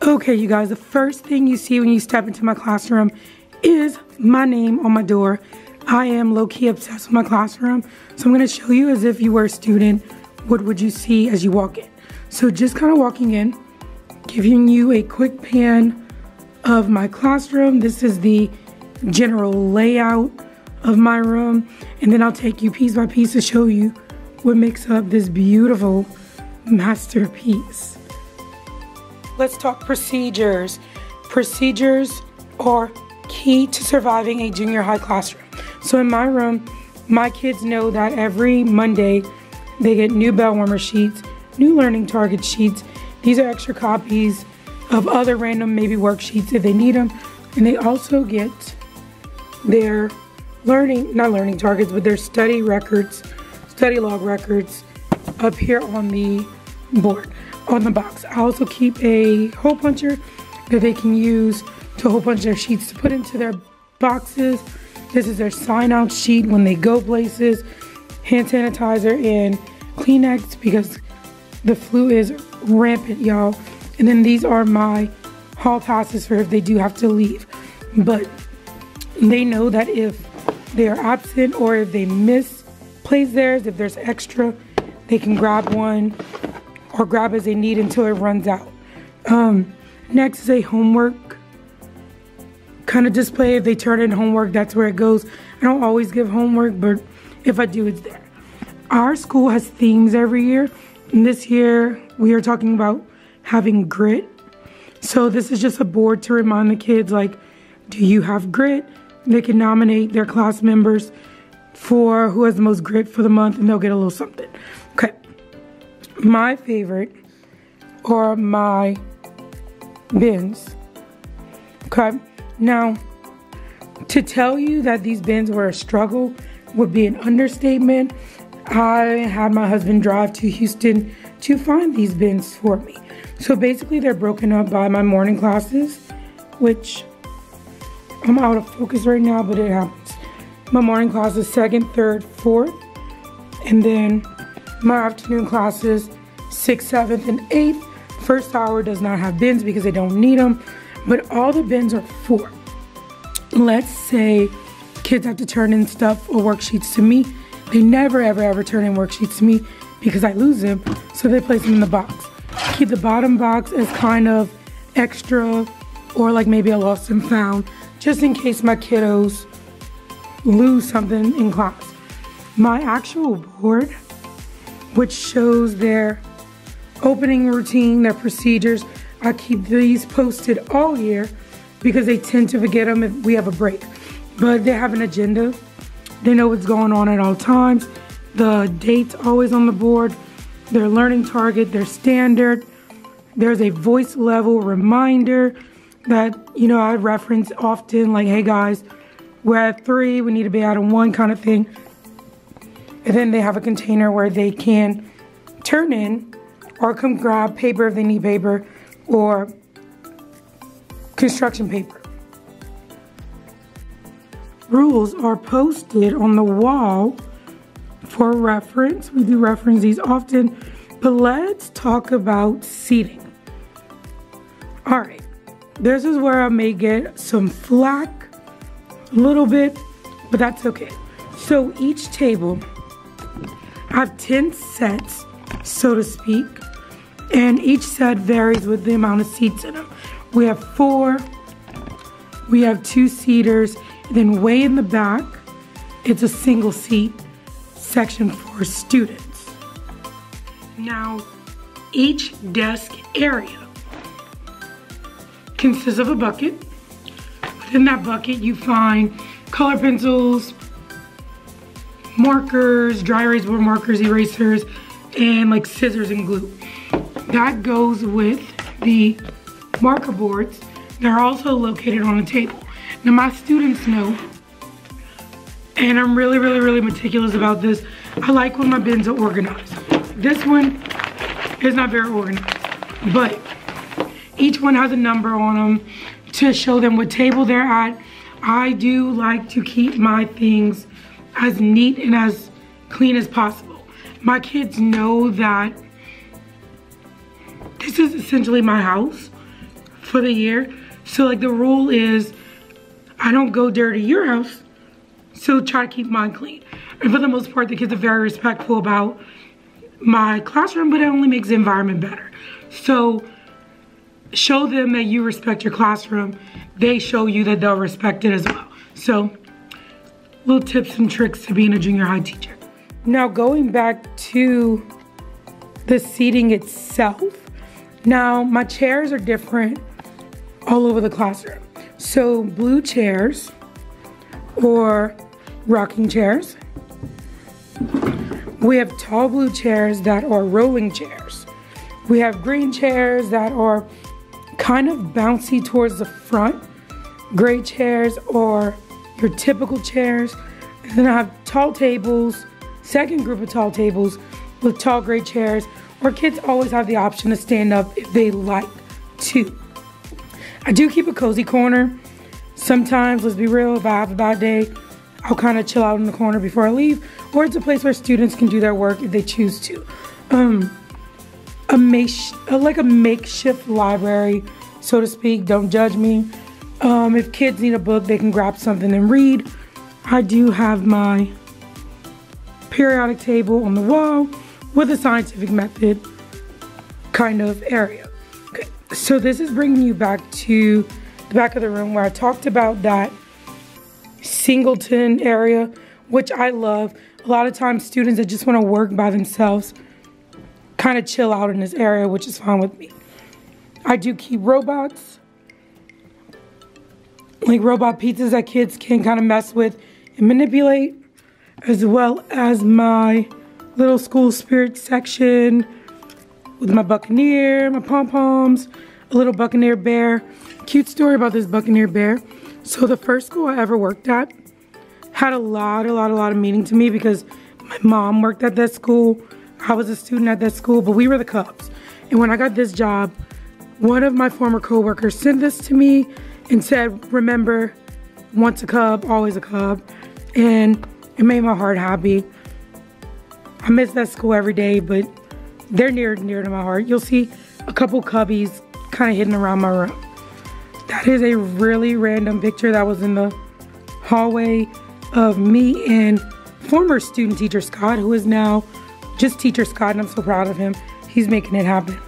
Okay, you guys, the first thing you see when you step into my classroom is my name on my door. I am low-key obsessed with my classroom, so I'm going to show you as if you were a student, what would you see as you walk in. So just kind of walking in, giving you a quick pan of my classroom. This is the general layout of my room, and then I'll take you piece by piece to show you what makes up this beautiful masterpiece. Let's talk procedures. Procedures are key to surviving a junior high classroom. So in my room, my kids know that every Monday they get new bell warmer sheets, new learning target sheets. These are extra copies of other random maybe worksheets if they need them. And they also get their not learning targets, but their study records, study log records up here on the board. On the box. I also keep a hole puncher that they can use to hole punch their sheets to put into their boxes. This is their sign out sheet when they go places. Hand sanitizer and Kleenex because the flu is rampant, y'all. And then these are my hall passes for if they do have to leave. But they know that if they are absent or if they misplace theirs, if there's extra, they can grab one or grab as they need until it runs out. Next is a homework kind of display. If they turn in homework, that's where it goes. I don't always give homework, but if I do, it's there. Our school has themes every year. And this year, we are talking about having grit. So this is just a board to remind the kids, like, do you have grit? They can nominate their class members for who has the most grit for the month, and they'll get a little something. Okay. My favorite are my bins. Okay, now to tell you that these bins were a struggle would be an understatement. I had my husband drive to Houston to find these bins for me. So basically they're broken up by my morning classes, which I'm out of focus right now, but it happens. My morning classes, 2nd, 3rd, 4th, and then my afternoon classes, 6th, 7th, and 8th. First hour does not have bins because they don't need them, but all the bins are for. Let's say kids have to turn in stuff or worksheets to me. They never, ever, ever turn in worksheets to me because I lose them, so they place them in the box. Keep the bottom box as kind of extra or like maybe a lost and found, just in case my kiddos lose something in class. My actual board, which shows their opening routine, their procedures, I keep these posted all year because they tend to forget them if we have a break. But they have an agenda. They know what's going on at all times. The date's always on the board. Their learning target, their standard. There's a voice level reminder that, you know, I reference often, like, hey guys, we're at 3, we need to be out of 1 kind of thing. And then they have a container where they can turn in or come grab paper if they need paper or construction paper. Rules are posted on the wall for reference. We do reference these often, but let's talk about seating. All right, this is where I may get some flack a little bit, but that's okay. So each table, I have 10 sets, so to speak, and each set varies with the amount of seats in them. We have 4, we have 2-seaters, and then way in the back, it's a single seat section for students. Now, each desk area consists of a bucket. Within that bucket, you find color pencils, markers, dry erase board markers, erasers, and like scissors and glue. That goes with the marker boards. They're also located on a table. Now my students know, and I'm really, really, really meticulous about this, I like when my bins are organized. This one is not very organized, but each one has a number on them to show them what table they're at, I do like to keep my things as neat and as clean as possible. My kids know that this is essentially my house for the year. So like the rule is I don't go dirty your house, so try to keep mine clean. And for the most part, the kids are very respectful about my classroom, but it only makes the environment better. So show them that you respect your classroom. They show you that they'll respect it as well. So little tips and tricks to being a junior high teacher. Now going back to the seating itself. Now my chairs are different all over the classroom. So blue chairs or rocking chairs. We have tall blue chairs that are rolling chairs. We have green chairs that are kind of bouncy towards the front. Gray chairs are your typical chairs. And then I have tall tables, second group of tall tables with tall gray chairs, or kids always have the option to stand up if they like to. I do keep a cozy corner. Sometimes, let's be real, if I have a bad day, I'll kind of chill out in the corner before I leave, or it's a place where students can do their work if they choose to. Like a makeshift library, so to speak. Don't judge me. If kids need a book, they can grab something and read. I do have my periodic table on the wall with a scientific method kind of area. Okay, so this is bringing you back to the back of the room where I talked about that singleton area, which I love. A lot of times students that just want to work by themselves kind of chill out in this area, which is fine with me. I do keep robots, like robot pizzas that kids can kind of mess with and manipulate, as well as my little school spirit section with my Buccaneer, my pom-poms, a little Buccaneer bear. Cute story about this Buccaneer bear. So the first school I ever worked at had a lot of meaning to me because my mom worked at that school. I was a student at that school, but we were the Cubs. And when I got this job, one of my former coworkers sent this to me and said, remember, once a Cub, always a Cub. And it made my heart happy. I miss that school every day, but they're near to my heart. You'll see a couple Cubbies kind of hidden around my room. That is a really random picture that was in the hallway of me and former student teacher Scott, who is now just teacher Scott, and I'm so proud of him. He's making it happen.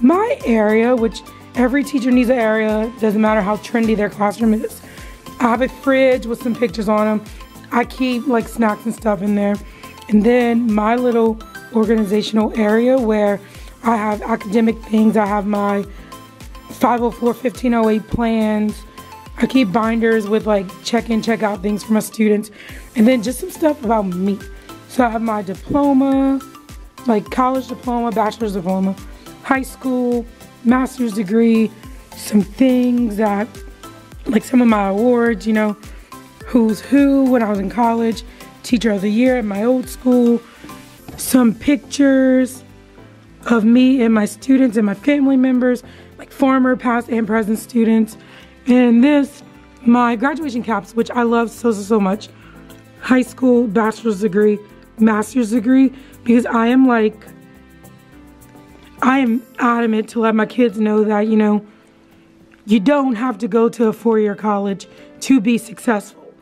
My area, which every teacher needs an area, doesn't matter how trendy their classroom is. I have a fridge with some pictures on them. I keep like snacks and stuff in there. And then my little organizational area where I have academic things. I have my 504, 1508 plans. I keep binders with like check-in, check-out things for my students. And then just some stuff about me. So I have my diploma, like college diploma, bachelor's diploma, high school, master's degree, some things that, like some of my awards, you know, who's who when I was in college, teacher of the year at my old school, some pictures of me and my students and my family members, like former, past, and present students. And this, my graduation caps, which I love so much. High school, bachelor's degree, master's degree, because I am adamant to let my kids know that, you know, you don't have to go to a four-year college to be successful.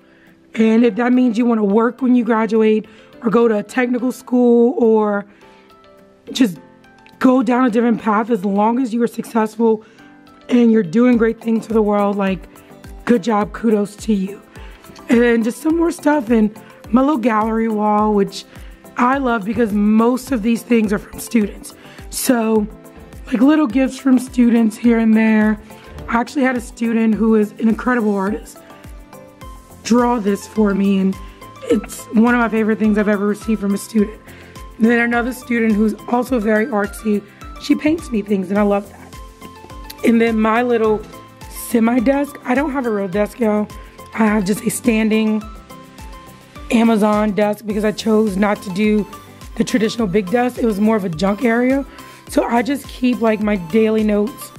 And if that means you want to work when you graduate or go to a technical school or just go down a different path, as long as you are successful and you're doing great things for the world, like, good job, kudos to you. And then just some more stuff in my little gallery wall, which I love because most of these things are from students. So, like little gifts from students here and there. I actually had a student who is an incredible artist draw this for me, and it's one of my favorite things I've ever received from a student. And then another student who's also very artsy, she paints me things, and I love that. And then my little semi-desk, I don't have a real desk, y'all. I have just a standing Amazon desk because I chose not to do the traditional big desk. It was more of a junk area. So I just keep like my daily notes,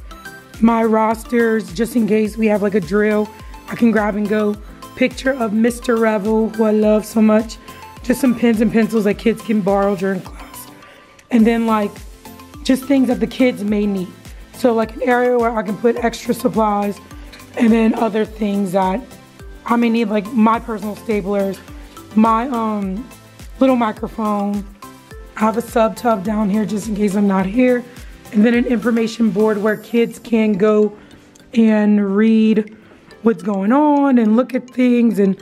my rosters, just in case we have like a drill I can grab and go. Picture of Mr. Revel, who I love so much. Just some pens and pencils that kids can borrow during class. And then like, just things that the kids may need. So like an area where I can put extra supplies, and then other things that I may need, like my personal staplers, my little microphone. I have a sub tub down here just in case I'm not here. And then an information board where kids can go and read what's going on and look at things. And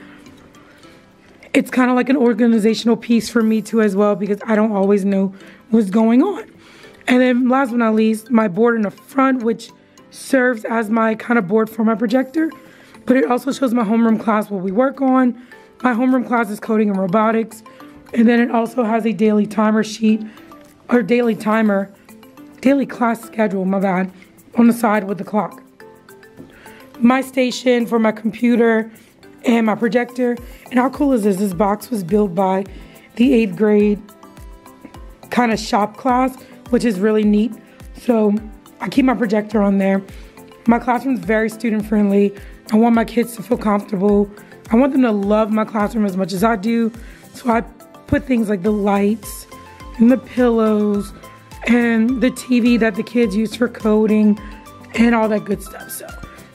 it's kind of like an organizational piece for me too as well, because I don't always know what's going on. And then last but not least, my board in the front, which serves as my kind of board for my projector, but it also shows my homeroom class, what we work on. My homeroom class is coding and robotics. And then it also has a daily timer sheet, or daily class schedule, my bad, on the side with the clock. My station for my computer and my projector. And how cool is this? This box was built by the 8th grade kind of shop class, which is really neat. So I keep my projector on there. My classroom's very student friendly. I want my kids to feel comfortable. I want them to love my classroom as much as I do. So I put things like the lights and the pillows and the TV that the kids use for coding and all that good stuff. So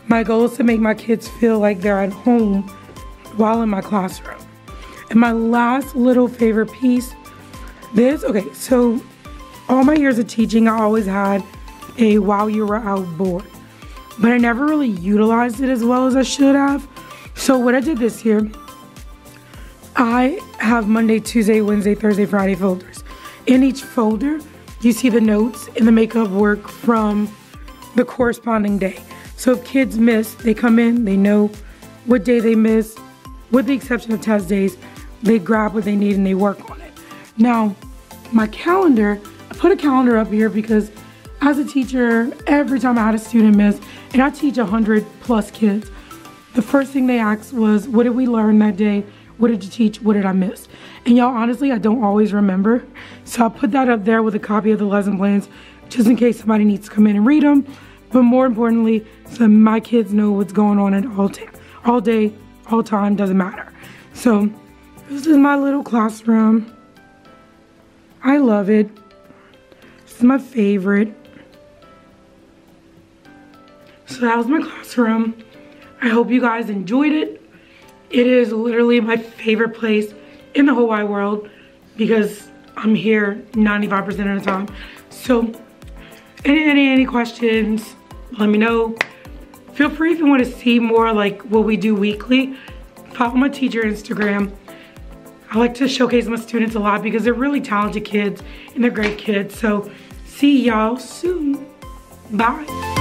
my goal is to make my kids feel like they're at home while in my classroom. And my last little favorite piece, okay, so all my years of teaching, I always had a while you were out board, but I never really utilized it as well as I should have. So what I did this year, I have Monday, Tuesday, Wednesday, Thursday, Friday folders. In each folder, you see the notes and the makeup work from the corresponding day. So if kids miss, they come in, they know what day they miss, with the exception of test days, they grab what they need and they work on it. Now, my calendar, I put a calendar up here because as a teacher, every time I had a student miss, and I teach 100+ kids, the first thing they asked was, what did we learn that day? What did you teach? What did I miss? And y'all, honestly, I don't always remember. So I'll put that up there with a copy of the lesson plans, just in case somebody needs to come in and read them. But more importantly, so my kids know what's going on at all day, all time, doesn't matter. So this is my little classroom. I love it. This is my favorite. So that was my classroom. I hope you guys enjoyed it. It is literally my favorite place in the whole wide world because I'm here 95% of the time. So any questions, let me know. Feel free if you want to see more like what we do weekly. Follow my teacher Instagram. I like to showcase my students a lot because they're really talented kids and they're great kids. So see y'all soon. Bye.